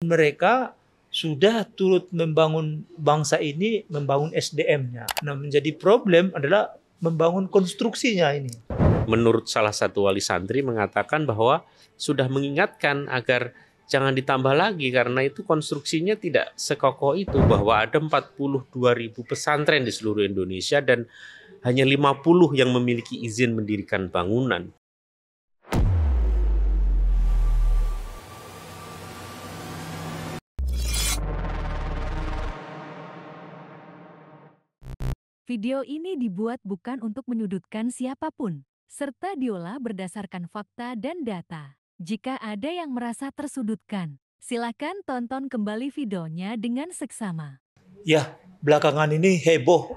Mereka sudah turut membangun bangsa ini, membangun SDM-nya. Nah, menjadi problem adalah membangun konstruksinya ini. Menurut salah satu wali santri mengatakan bahwa sudah mengingatkan agar jangan ditambah lagi karena itu konstruksinya tidak sekokoh itu, bahwa ada 42.000 pesantren di seluruh Indonesia dan hanya 50 yang memiliki izin mendirikan bangunan. Video ini dibuat bukan untuk menyudutkan siapapun, serta diolah berdasarkan fakta dan data. Jika ada yang merasa tersudutkan, silakan tonton kembali videonya dengan seksama. Ya, belakangan ini heboh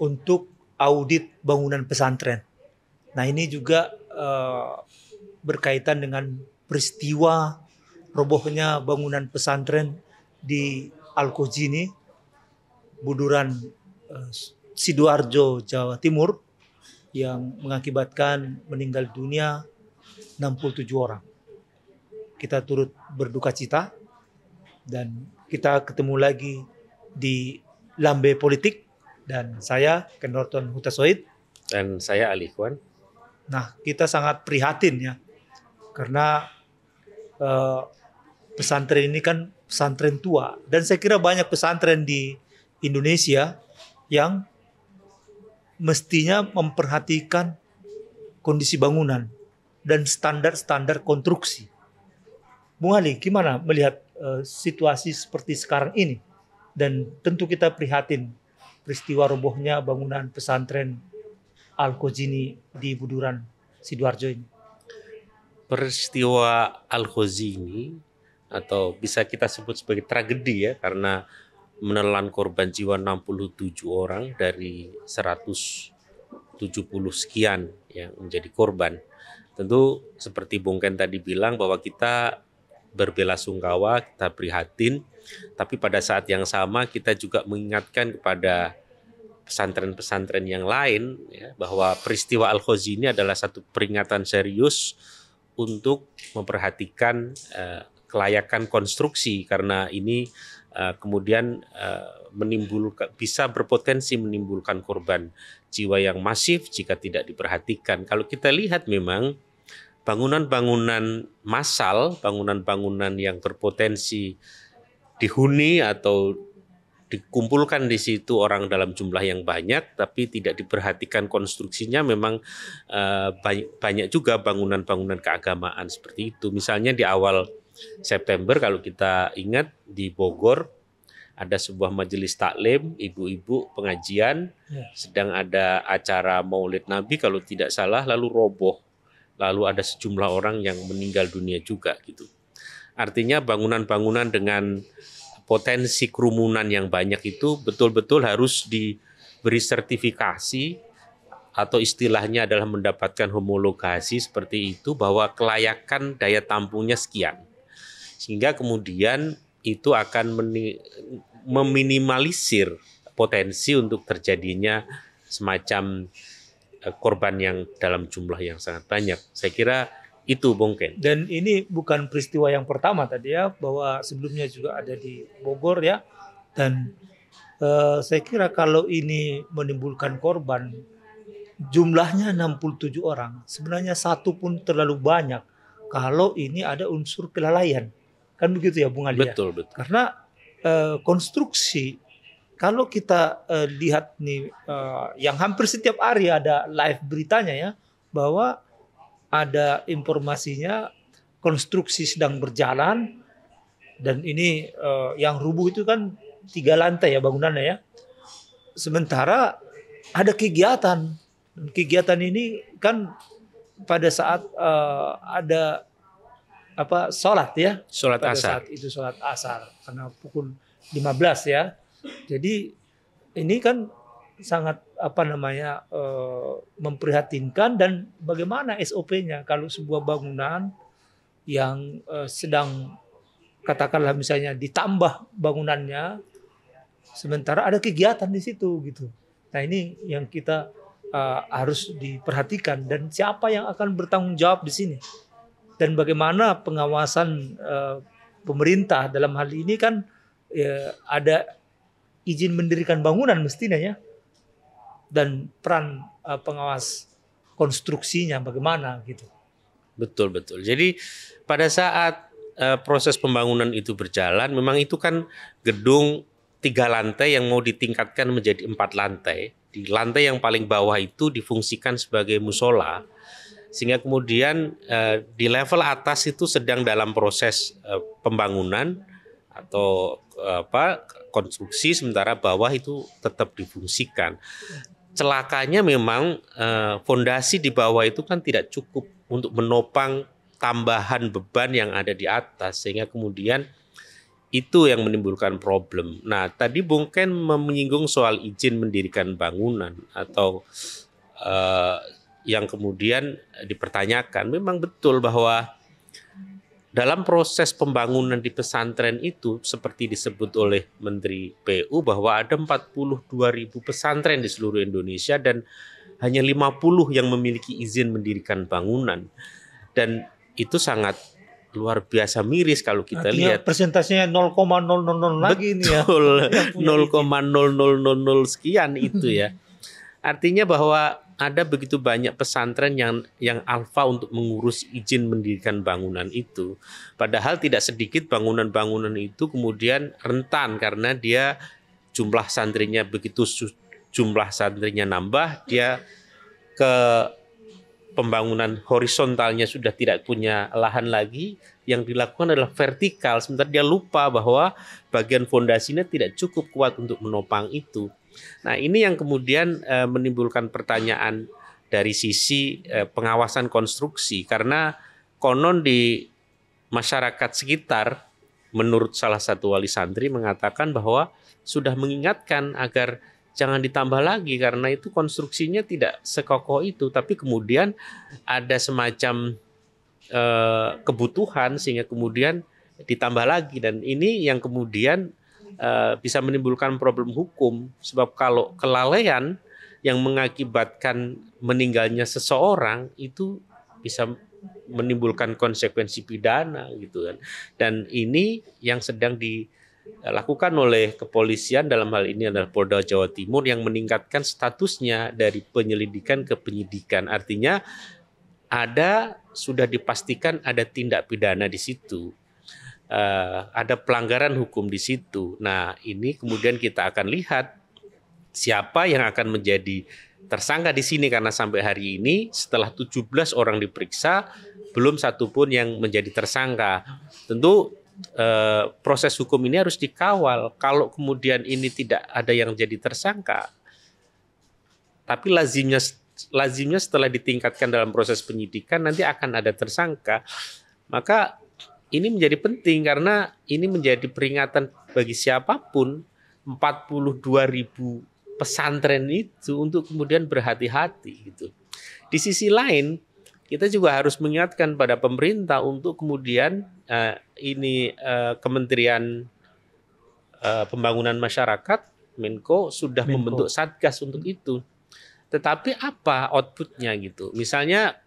untuk audit bangunan pesantren. Nah, ini juga berkaitan dengan peristiwa robohnya bangunan pesantren di Al-Khozini, Buduran, Sidoarjo, Jawa Timur, yang mengakibatkan meninggal dunia 67 orang. Kita turut berduka cita dan kita ketemu lagi di Lambe Politik, dan saya Ken Norton Hutasoid Dan saya Ali Ikhwan. Nah, kita sangat prihatin ya, karena pesantren ini kan pesantren tua, dan saya kira banyak pesantren di Indonesia yang mestinya memperhatikan kondisi bangunan dan standar-standar konstruksi. Bung Ali, gimana melihat situasi seperti sekarang ini? Dan tentu kita prihatin peristiwa robohnya bangunan pesantren Al-Khozini di Buduran, Sidoarjo ini. Peristiwa Al-Khozini atau bisa kita sebut sebagai tragedi ya, karena menelan korban jiwa 67 orang dari 170 sekian yang menjadi korban. Tentu seperti Bung Ken tadi bilang bahwa kita berbelasungkawa, kita prihatin, tapi pada saat yang sama kita juga mengingatkan kepada pesantren-pesantren yang lain ya, bahwa peristiwa Al-Khozini adalah satu peringatan serius untuk memperhatikan kelayakan konstruksi, karena ini kemudian bisa berpotensi menimbulkan korban jiwa yang masif jika tidak diperhatikan. Kalau kita lihat memang bangunan-bangunan massal, bangunan-bangunan yang berpotensi dihuni atau dikumpulkan di situ orang dalam jumlah yang banyak, tapi tidak diperhatikan konstruksinya, memang banyak juga bangunan-bangunan keagamaan seperti itu. Misalnya di awal September kalau kita ingat di Bogor ada sebuah majelis taklim, ibu-ibu pengajian, sedang ada acara Maulid Nabi kalau tidak salah, lalu roboh. Lalu ada sejumlah orang yang meninggal dunia juga gitu. Artinya bangunan-bangunan dengan potensi kerumunan yang banyak itu betul-betul harus diberi sertifikasi atau istilahnya adalah mendapatkan homologasi seperti itu, bahwa kelayakan daya tampungnya sekian. Sehingga kemudian itu akan meminimalisir potensi untuk terjadinya semacam korban yang dalam jumlah yang sangat banyak. Saya kira itu, Bung Ken. Dan ini bukan peristiwa yang pertama tadi ya, bahwa sebelumnya juga ada di Bogor ya. Dan saya kira kalau ini menimbulkan korban, jumlahnya 67 orang. Sebenarnya satu pun terlalu banyak kalau ini ada unsur kelalaian. Kan begitu ya Bung Ali? Betul, betul. Karena konstruksi, kalau kita lihat nih yang hampir setiap hari ada live beritanya ya, bahwa ada informasinya konstruksi sedang berjalan, dan ini yang rubuh itu kan 3 lantai ya bangunannya ya. Sementara ada kegiatan. Kegiatan ini kan pada saat ada sholat ya. Sholat pada asar. Saat itu sholat asar karena pukul 15 ya. Jadi ini kan sangat memprihatinkan. Dan bagaimana SOP-nya kalau sebuah bangunan yang sedang katakanlah misalnya ditambah bangunannya, sementara ada kegiatan di situ gitu. Nah, ini yang kita harus diperhatikan, dan siapa yang akan bertanggung jawab di sini, dan bagaimana pengawasan pemerintah dalam hal ini kan ada izin mendirikan bangunan mestinya ya, dan peran pengawas konstruksinya bagaimana gitu. Betul betul. Jadi pada saat proses pembangunan itu berjalan, memang itu kan gedung 3 lantai yang mau ditingkatkan menjadi 4 lantai. Di lantai yang paling bawah itu difungsikan sebagai musola, sehingga kemudian di level atas itu sedang dalam proses pembangunan atau konstruksi, sementara bawah itu tetap difungsikan. Celakanya memang fondasi di bawah itu kan tidak cukup untuk menopang tambahan beban yang ada di atas, sehingga kemudian itu yang menimbulkan problem. Nah, tadi Bung Ken menyinggung soal izin mendirikan bangunan atau yang kemudian dipertanyakan. Memang betul bahwa dalam proses pembangunan di pesantren itu, seperti disebut oleh Menteri PU, bahwa ada 42.000 pesantren di seluruh Indonesia dan hanya 50 yang memiliki izin mendirikan bangunan. Dan itu sangat luar biasa miris kalau kita lihat. Persentasenya 0,000 lagi ini ya. Betul, 0,0000 sekian itu ya. Artinya bahwa ada begitu banyak pesantren yang alfa untuk mengurus izin mendirikan bangunan itu. Padahal tidak sedikit bangunan-bangunan itu kemudian rentan karena dia jumlah santrinya begitu, jumlah santrinya nambah, dia ke pembangunan horizontalnya sudah tidak punya lahan lagi, yang dilakukan adalah vertikal, sementara dia lupa bahwa bagian fondasinya tidak cukup kuat untuk menopang itu. Nah, ini yang kemudian menimbulkan pertanyaan dari sisi pengawasan konstruksi, karena konon di masyarakat sekitar, menurut salah satu wali santri mengatakan bahwa sudah mengingatkan agar jangan ditambah lagi karena itu konstruksinya tidak sekokoh itu, tapi kemudian ada semacam kebutuhan sehingga kemudian ditambah lagi, dan ini yang kemudian bisa menimbulkan problem hukum, sebab kalau kelalaian yang mengakibatkan meninggalnya seseorang itu bisa menimbulkan konsekuensi pidana gitu kan. Dan ini yang sedang dilakukan oleh kepolisian, dalam hal ini adalah Polda Jawa Timur, yang meningkatkan statusnya dari penyelidikan ke penyidikan. Artinya sudah dipastikan ada tindak pidana di situ, ada pelanggaran hukum di situ. Nah, ini kemudian kita akan lihat siapa yang akan menjadi tersangka di sini, karena sampai hari ini setelah 17 orang diperiksa belum satu pun yang menjadi tersangka. Tentu proses hukum ini harus dikawal. Kalau kemudian ini tidak ada yang jadi tersangka, tapi lazimnya setelah ditingkatkan dalam proses penyidikan nanti akan ada tersangka, maka ini menjadi penting karena ini menjadi peringatan bagi siapapun 42.000 pesantren itu untuk kemudian berhati-hati gitu. Di sisi lain, kita juga harus mengingatkan pada pemerintah untuk kemudian Kementerian Pembangunan Masyarakat, Menko, sudah membentuk satgas untuk itu. Tetapi apa outputnya gitu? Misalnya,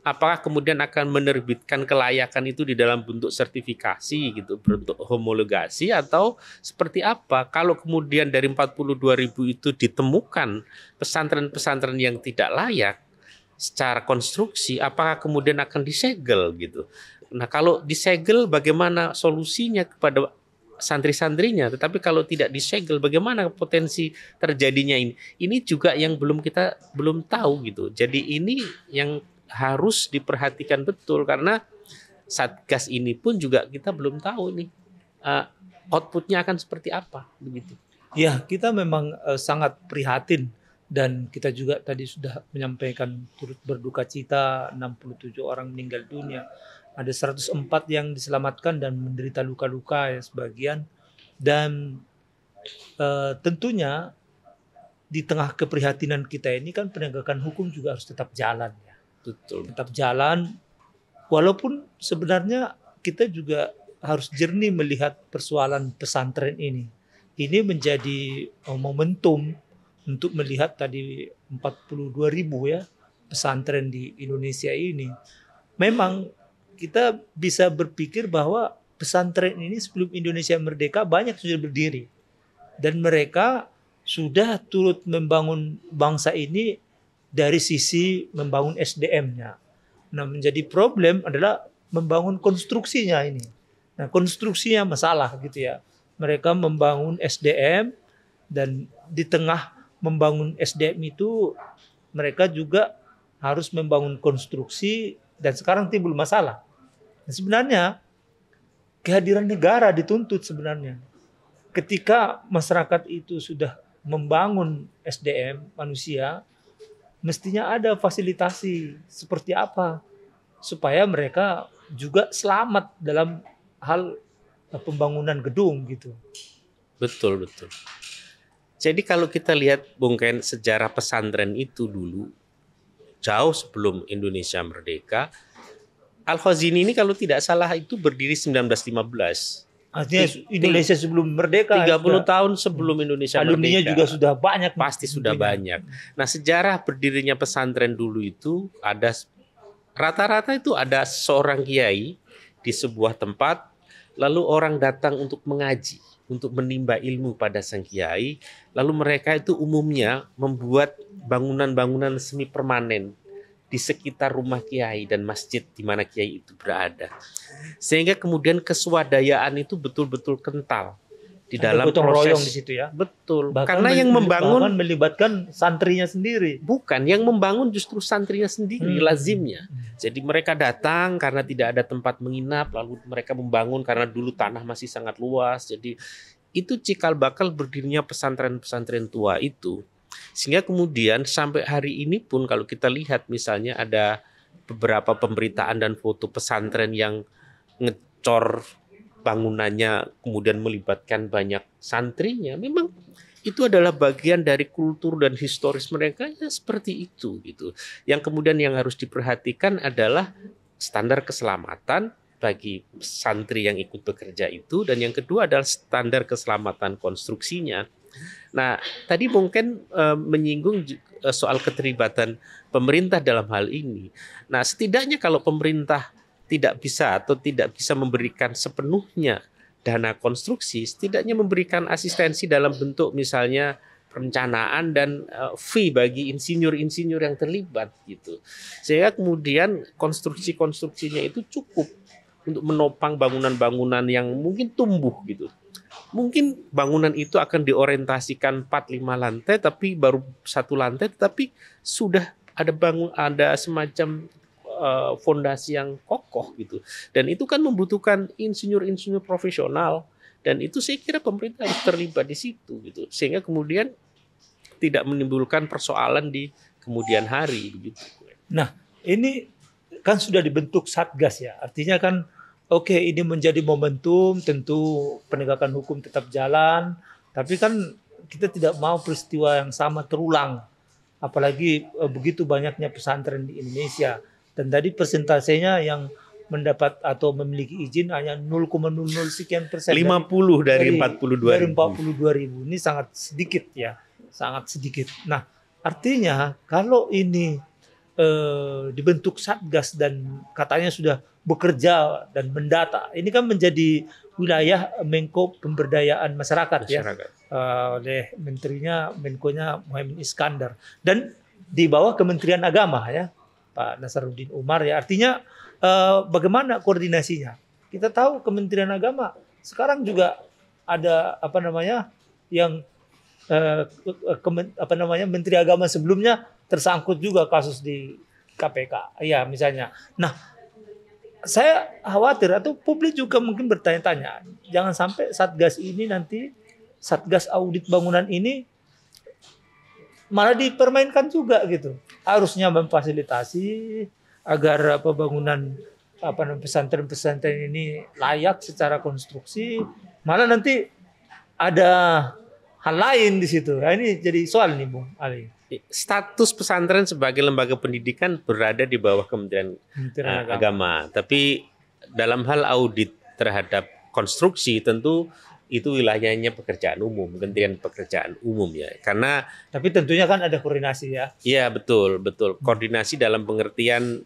apakah kemudian akan menerbitkan kelayakan itu di dalam bentuk sertifikasi gitu, bentuk homologasi, atau seperti apa? Kalau kemudian dari 42.000 itu ditemukan pesantren-pesantren yang tidak layak secara konstruksi, apakah kemudian akan disegel gitu? Nah, kalau disegel bagaimana solusinya kepada santri-santrinya? Tetapi kalau tidak disegel, bagaimana potensi terjadinya ini? Ini juga yang kita belum tahu gitu. Jadi ini yang harus diperhatikan betul, karena satgas ini pun juga kita belum tahu nih outputnya akan seperti apa begitu. Ya, kita memang sangat prihatin, dan kita juga tadi sudah menyampaikan turut berduka cita 67 orang meninggal dunia. Ada 104 yang diselamatkan dan menderita luka-luka ya sebagian. Dan tentunya di tengah keprihatinan kita ini kan penegakan hukum juga harus tetap jalan ya. Betul. Tetap jalan, walaupun sebenarnya kita juga harus jernih melihat persoalan pesantren ini. Ini menjadi momentum untuk melihat tadi 42.000 ya pesantren di Indonesia ini. Memang kita bisa berpikir bahwa pesantren ini sebelum Indonesia merdeka banyak sudah berdiri. Dan mereka sudah turut membangun bangsa ini dari sisi membangun SDM-nya. Nah, menjadi problem adalah membangun konstruksinya ini. Nah, konstruksinya masalah gitu ya. Mereka membangun SDM dan di tengah membangun SDM itu mereka juga harus membangun konstruksi dan sekarang timbul masalah. Nah, sebenarnya kehadiran negara dituntut sebenarnya. Ketika masyarakat itu sudah membangun SDM manusia, mestinya ada fasilitasi seperti apa supaya mereka juga selamat dalam hal pembangunan gedung gitu. Betul, betul. Jadi kalau kita lihat Bung Ken, sejarah pesantren itu dulu jauh sebelum Indonesia merdeka, Al-Khazini ini kalau tidak salah itu berdiri 1915. Artinya Indonesia sebelum merdeka 30 tahun sebelum Indonesia alumninya merdeka. juga sudah banyak. Pasti sudah banyak. Nah, sejarah berdirinya pesantren dulu itu ada rata-rata itu ada seorang kiai di sebuah tempat, lalu orang datang untuk mengaji, untuk menimba ilmu pada sang kiai, lalu mereka itu umumnya membuat bangunan-bangunan semi permanen di sekitar rumah kiai dan masjid di mana kiai itu berada. Sehingga kemudian keswadayaan itu betul-betul kental di dalam gotong proses royong di situ ya. Betul. Bahkan Karena yang membangun melibatkan santrinya sendiri. bukan, yang membangun justru santrinya sendiri, lazimnya. Jadi mereka datang karena tidak ada tempat menginap, lalu mereka membangun karena dulu tanah masih sangat luas. Jadi itu cikal bakal berdirinya pesantren-pesantren tua itu. Sehingga kemudian sampai hari ini pun kalau kita lihat misalnya ada beberapa pemberitaan dan foto pesantren yang ngecor bangunannya kemudian melibatkan banyak santrinya, memang itu adalah bagian dari kultur dan historis mereka ya seperti itu gitu. Yang kemudian yang harus diperhatikan adalah standar keselamatan bagi santri yang ikut bekerja itu, dan yang kedua adalah standar keselamatan konstruksinya. Nah, tadi mungkin menyinggung soal keterlibatan pemerintah dalam hal ini. Nah, setidaknya kalau pemerintah tidak bisa atau tidak bisa memberikan sepenuhnya dana konstruksi, setidaknya memberikan asistensi dalam bentuk misalnya perencanaan dan fee bagi insinyur-insinyur yang terlibat gitu. Sehingga kemudian konstruksi-konstruksinya itu cukup untuk menopang bangunan-bangunan yang mungkin tumbuh gitu. Mungkin bangunan itu akan diorientasikan 4-5 lantai tapi baru 1 lantai, tetapi sudah ada semacam fondasi yang kokoh gitu. Dan itu kan membutuhkan insinyur-insinyur profesional, dan itu saya kira pemerintah harus terlibat di situ gitu. Sehingga kemudian tidak menimbulkan persoalan di kemudian hari begitu. Nah, ini kan sudah dibentuk Satgas ya. Artinya kan oke, ini menjadi momentum, tentu penegakan hukum tetap jalan, tapi kan kita tidak mau peristiwa yang sama terulang. Apalagi begitu banyaknya pesantren di Indonesia. Dan tadi persentasenya yang mendapat atau memiliki izin hanya 0,00 sekian persen. 50 dari 42 ribu. Ini sangat sedikit ya, sangat sedikit. Nah, artinya kalau ini dibentuk Satgas dan katanya sudah bekerja dan mendata, ini kan menjadi wilayah Menko Pemberdayaan Masyarakat. Ya, oleh Menkonya Muhaimin Iskandar, dan di bawah Kementerian Agama ya, Pak Nasaruddin Umar ya. Artinya bagaimana koordinasinya? Kita tahu Kementerian Agama sekarang juga ada yang Menteri Agama sebelumnya tersangkut juga kasus di KPK. Ya misalnya. Nah, saya khawatir atau publik juga mungkin bertanya-tanya, jangan sampai Satgas ini nanti, Satgas Audit Bangunan ini malah dipermainkan juga gitu. Harusnya memfasilitasi agar bangunan pesantren-pesantren ini layak secara konstruksi, malah nanti ada hal lain di situ. Nah, ini jadi soal nih Bung Ali. Status pesantren sebagai lembaga pendidikan berada di bawah Kementerian Agama. Tapi dalam hal audit terhadap konstruksi tentu itu wilayahnya pekerjaan umum, Kementerian Pekerjaan Umum ya. Karena tapi tentunya kan ada koordinasi ya. Iya, betul. Koordinasi dalam pengertian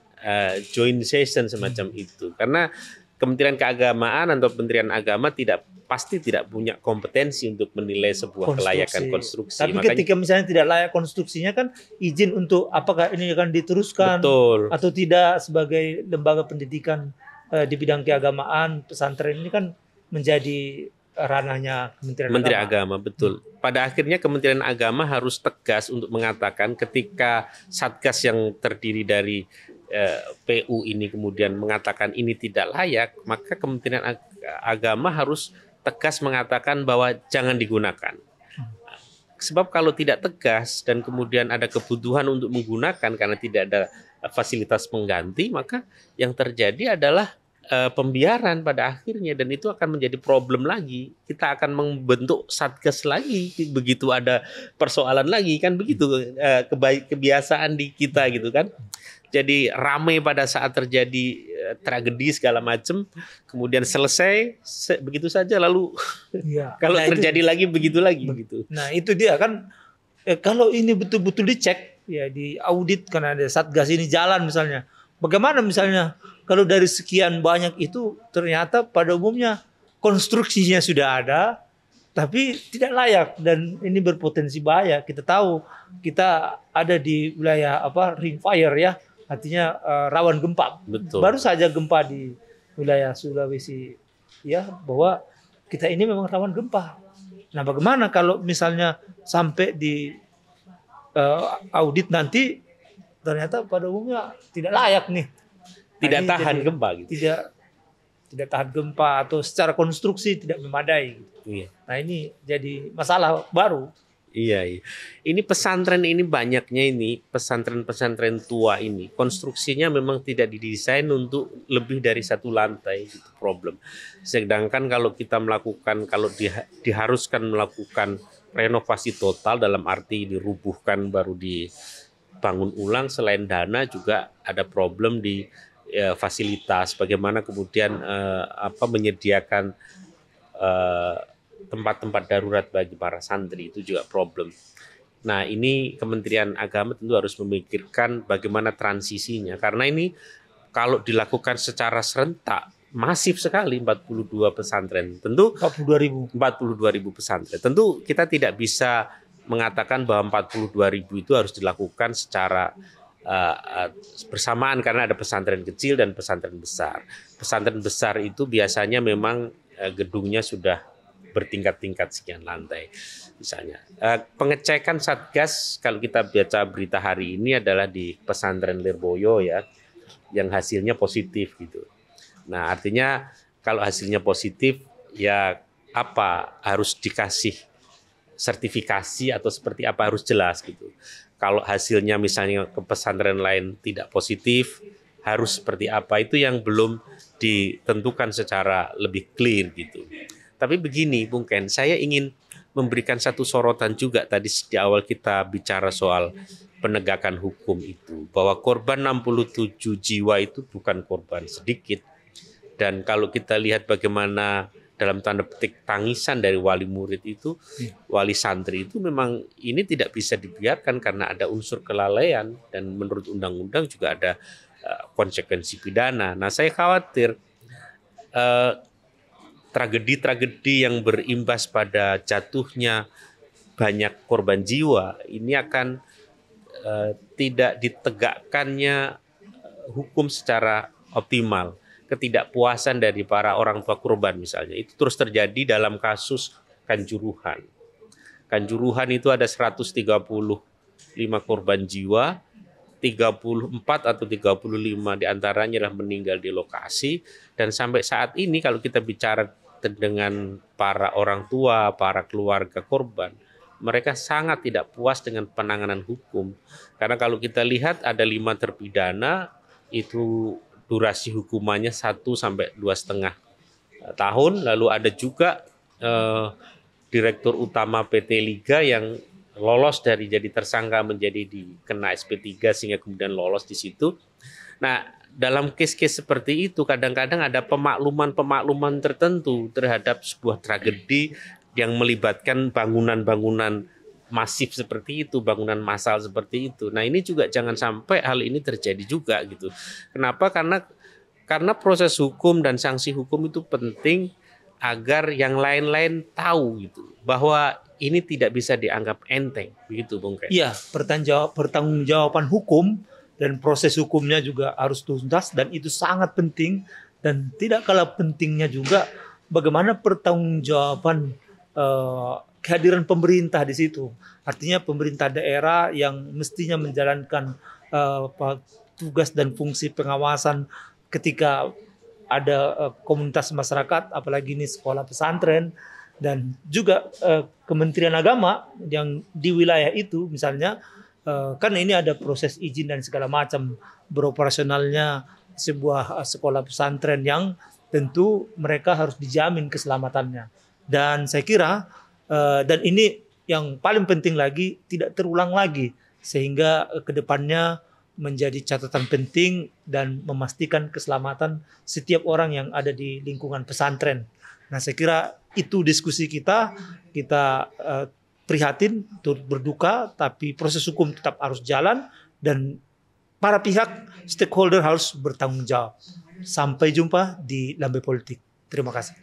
joint session semacam itu. Karena Kementerian Keagamaan atau Kementerian Agama pasti tidak punya kompetensi untuk menilai sebuah kelayakan konstruksi. Tapi ketika misalnya tidak layak konstruksinya kan izin untuk apakah ini akan diteruskan atau tidak sebagai lembaga pendidikan di bidang keagamaan, pesantren ini kan menjadi ranahnya Menteri Agama. Betul. Pada akhirnya Kementerian Agama harus tegas untuk mengatakan ketika Satgas yang terdiri dari PU ini kemudian mengatakan ini tidak layak, maka Kementerian Agama harus tegas mengatakan bahwa jangan digunakan. Sebab kalau tidak tegas dan kemudian ada kebutuhan untuk menggunakan karena tidak ada fasilitas pengganti, maka yang terjadi adalah pembiaran pada akhirnya, dan itu akan menjadi problem lagi. Kita akan membentuk satgas lagi begitu ada persoalan lagi, kan begitu kebiasaan di kita gitu kan. Jadi ramai pada saat terjadi tragedi segala macam, kemudian selesai begitu saja, lalu kalau terjadi lagi begitu lagi begitu. Nah itu dia kan, kalau ini betul-betul dicek ya, di audit karena ada satgas ini jalan misalnya. Bagaimana misalnya kalau dari sekian banyak itu ternyata pada umumnya konstruksinya sudah ada tapi tidak layak dan ini berpotensi bahaya. Kita tahu kita ada di wilayah ring fire ya, artinya rawan gempa. Betul. Baru saja gempa di wilayah Sulawesi ya, bahwa kita ini memang rawan gempa. Nah, bagaimana kalau misalnya sampai di audit nanti ternyata pada umumnya tidak layak nih. Tidak tahan gempa gitu. Tidak tahan gempa atau secara konstruksi tidak memadai gitu. Iya. Nah, ini jadi masalah baru. Iya. Ini pesantren ini banyaknya ini pesantren-pesantren tua ini konstruksinya memang tidak didesain untuk lebih dari satu lantai, gitu problem. Sedangkan kalau kita diharuskan melakukan renovasi total dalam arti dirubuhkan baru dibangun ulang, selain dana juga ada problem di fasilitas. Bagaimana kemudian menyediakan tempat-tempat darurat bagi para santri, itu juga problem. Nah, ini Kementerian Agama tentu harus memikirkan bagaimana transisinya, karena ini kalau dilakukan secara serentak masif sekali 42 pesantren. Tentu 42.000 pesantren. Tentu kita tidak bisa mengatakan bahwa 42.000 itu harus dilakukan secara bersamaan karena ada pesantren kecil dan pesantren besar. Pesantren besar itu biasanya memang gedungnya sudah bertingkat-tingkat sekian lantai misalnya. Pengecekan Satgas kalau kita baca berita hari ini adalah di pesantren Lirboyo ya, yang hasilnya positif gitu. Nah, artinya kalau hasilnya positif ya harus dikasih sertifikasi atau seperti apa, harus jelas gitu. Kalau hasilnya misalnya ke pesantren lain tidak positif, harus seperti apa, itu yang belum ditentukan secara lebih clear gitu. Tapi begini Bung Ken, saya ingin memberikan satu sorotan juga tadi di awal kita bicara soal penegakan hukum itu, bahwa korban 67 jiwa itu bukan korban sedikit. Dan kalau kita lihat bagaimana dalam tanda petik tangisan dari wali murid itu, wali santri itu, memang ini tidak bisa dibiarkan karena ada unsur kelalaian dan menurut undang-undang juga ada konsekuensi pidana. Nah, saya khawatir tragedi-tragedi yang berimbas pada jatuhnya banyak korban jiwa ini akan tidak ditegakkannya hukum secara optimal. Ketidakpuasan dari para orang tua korban misalnya, itu terus terjadi dalam kasus Kanjuruhan. Kanjuruhan itu ada 135 korban jiwa, 34 atau 35 diantaranya adalah meninggal di lokasi. Dan sampai saat ini kalau kita bicara dengan para orang tua, para keluarga korban, mereka sangat tidak puas dengan penanganan hukum. Karena kalau kita lihat ada 5 terpidana, itu durasi hukumannya 1 sampai 2,5 tahun. Lalu ada juga Direktur Utama PT Liga yang lolos dari jadi tersangka menjadi dikena SP3 sehingga kemudian lolos di situ. Nah, dalam case-case seperti itu kadang-kadang ada pemakluman tertentu terhadap sebuah tragedi yang melibatkan bangunan-bangunan masif seperti itu, bangunan massal seperti itu. Nah, ini juga jangan sampai hal ini terjadi juga gitu. Kenapa? Karena Karena proses hukum dan sanksi hukum itu penting agar yang lain-lain tahu gitu bahwa ini tidak bisa dianggap enteng, begitu Bung Kay. Iya, pertanggungjawaban hukum dan proses hukumnya juga harus tuntas, dan itu sangat penting. Dan tidak kalah pentingnya juga bagaimana pertanggungjawaban kehadiran pemerintah di situ. Artinya pemerintah daerah yang mestinya menjalankan tugas dan fungsi pengawasan ketika ada komunitas masyarakat, apalagi ini sekolah pesantren, dan juga Kementerian Agama yang di wilayah itu misalnya, kan ini ada proses izin dan segala macam beroperasionalnya sebuah sekolah pesantren yang tentu mereka harus dijamin keselamatannya. Dan saya kira dan ini yang paling penting lagi, tidak terulang lagi, sehingga kedepannya menjadi catatan penting dan memastikan keselamatan setiap orang yang ada di lingkungan pesantren. Nah, saya kira itu diskusi kita prihatin, turut berduka, tapi proses hukum tetap harus jalan dan para pihak stakeholder harus bertanggung jawab. Sampai jumpa di Lambe Politik. Terima kasih.